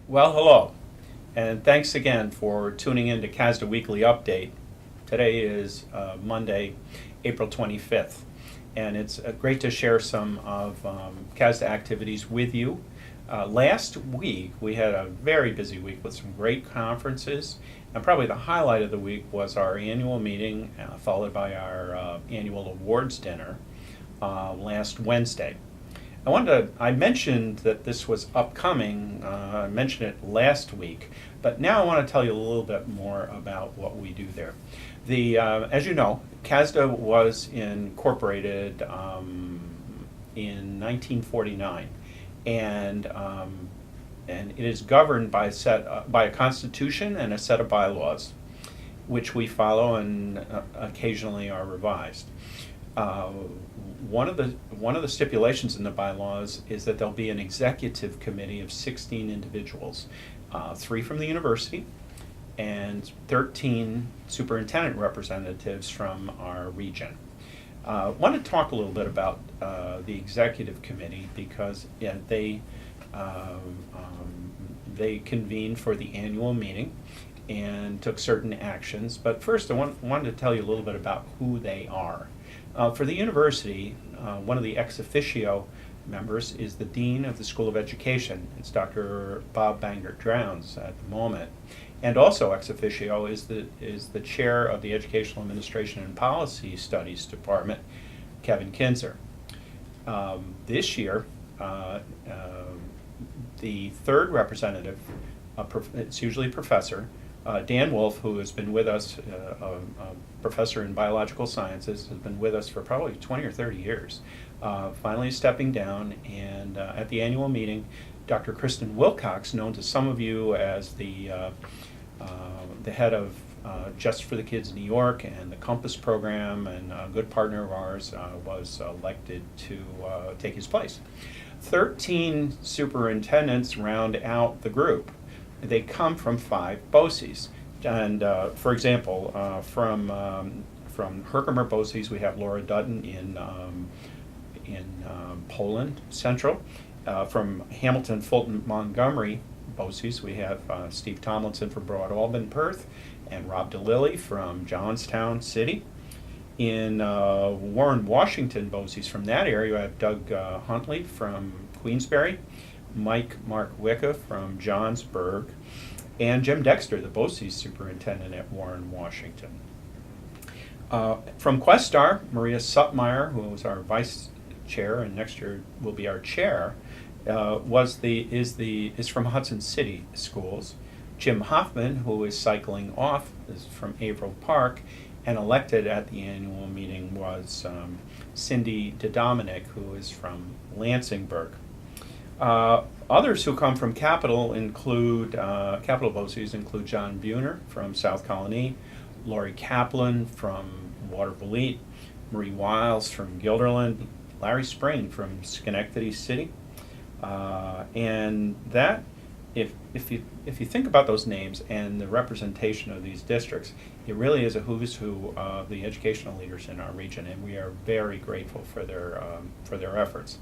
Well, hello, and thanks again for tuning in to CASDA Weekly Update. Today is Monday, April 25th, and it's great to share some of CASDA activities with you. Last week, we had a very busy week with some great conferences, and probably the highlight of the week was our annual meeting, followed by our annual awards dinner last Wednesday. I mentioned that this was upcoming, I mentioned it last week, but now I want to tell you a little bit more about what we do there. As you know, CASDA was incorporated in 1949, and it is governed by a constitution and a set of bylaws, which we follow and occasionally are revised. One of the stipulations in the bylaws is that there'll be an executive committee of 16 individuals, 3 from the university and 13 superintendent representatives from our region. I want to talk a little bit about the executive committee because they convened for the annual meeting and took certain actions. But first, I wanted to tell you a little bit about who they are. For the university, one of the ex officio members is the Dean of the School of Education. It's Dr. Bob Bangert-Drowns at the moment. And also ex officio is the chair of the Educational Administration and Policy Studies Department, Kevin Kinzer. This year, the third representative, it's usually a professor, Dan Wolf, who has been with us, a professor in biological sciences, has been with us for probably 20 or 30 years, finally stepping down. And at the annual meeting, Dr. Kristen Wilcox, known to some of you as the head of Just for the Kids New York and the Compass program, and a good partner of ours, was elected to take his place. 13 superintendents round out the group. They come from 5 BOCES. And for example, from Herkimer BOCES, we have Laura Dutton in Poland Central. From Hamilton, Fulton, Montgomery BOCES, we have Steve Tomlinson from Broad Alban, Perth, and Rob DeLilly from Johnstown City. In Warren, Washington BOCES, from that area, we have Doug Huntley from Queensbury, Mark Wicca from Johnsburg, and Jim Dexter, the BOCES superintendent at Warren, Washington. From Questar, Maria Suttmeyer, who was our vice chair and next year will be our chair, is from Hudson City Schools. Jim Hoffman, who is cycling off, is from Averill Park, and elected at the annual meeting was Cindy DeDominic, who is from Lansingburg. Others who come from Capital BOCES include John Buhner from South Colony, Lori Kaplan from Waterville, Marie Wiles from Guilderland, Larry Sprain from Schenectady City, and that, if you think about those names and the representation of these districts, it really is a who's who of the educational leaders in our region, and we are very grateful for their efforts.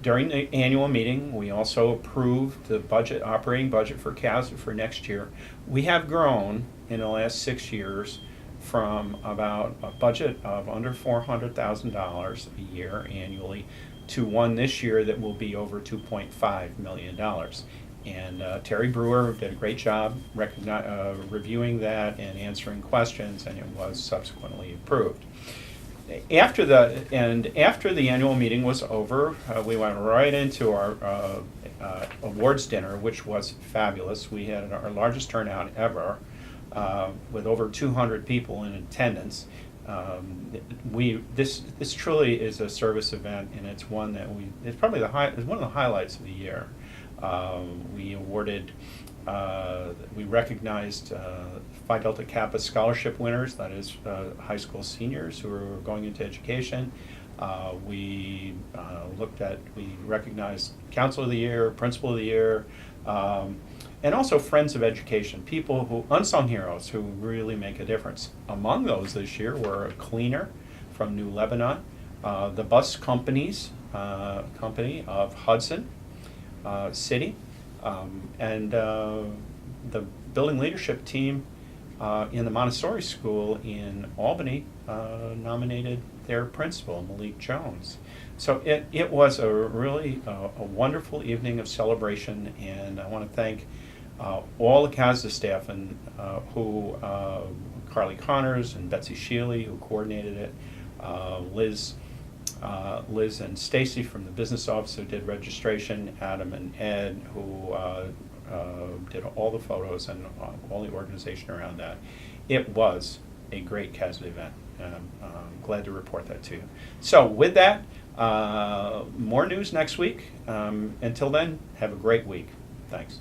During the annual meeting, we also approved the operating budget for CASDA for next year. We have grown in the last 6 years from about a budget of under $400,000 a year annually to one this year that will be over $2.5 million. And Terry Brewer did a great job reviewing that and answering questions, and it was subsequently approved. After the annual meeting was over, we went right into our awards dinner, which was fabulous. We had our largest turnout ever, with over 200 people in attendance. This truly is a service event, and it's one that it's probably it's one of the highlights of the year. We recognized Phi Delta Kappa scholarship winners, that is high school seniors who are going into education. We recognized Council of the Year, Principal of the Year, and also Friends of Education, people who, unsung heroes who really make a difference. Among those this year were a cleaner from New Lebanon, the bus company of Hudson City, And the building leadership team in the Montessori school in Albany nominated their principal, Malik Jones. So it was a really a wonderful evening of celebration, and I want to thank all the CASDA staff and who Carly Connors and Betsy Shealy, who coordinated it, Liz and Stacy from the business office who did registration, Adam and Ed who did all the photos and all the organization around that. It was a great CASDA event, and I'm glad to report that to you. So with that, more news next week. Until then, have a great week. Thanks.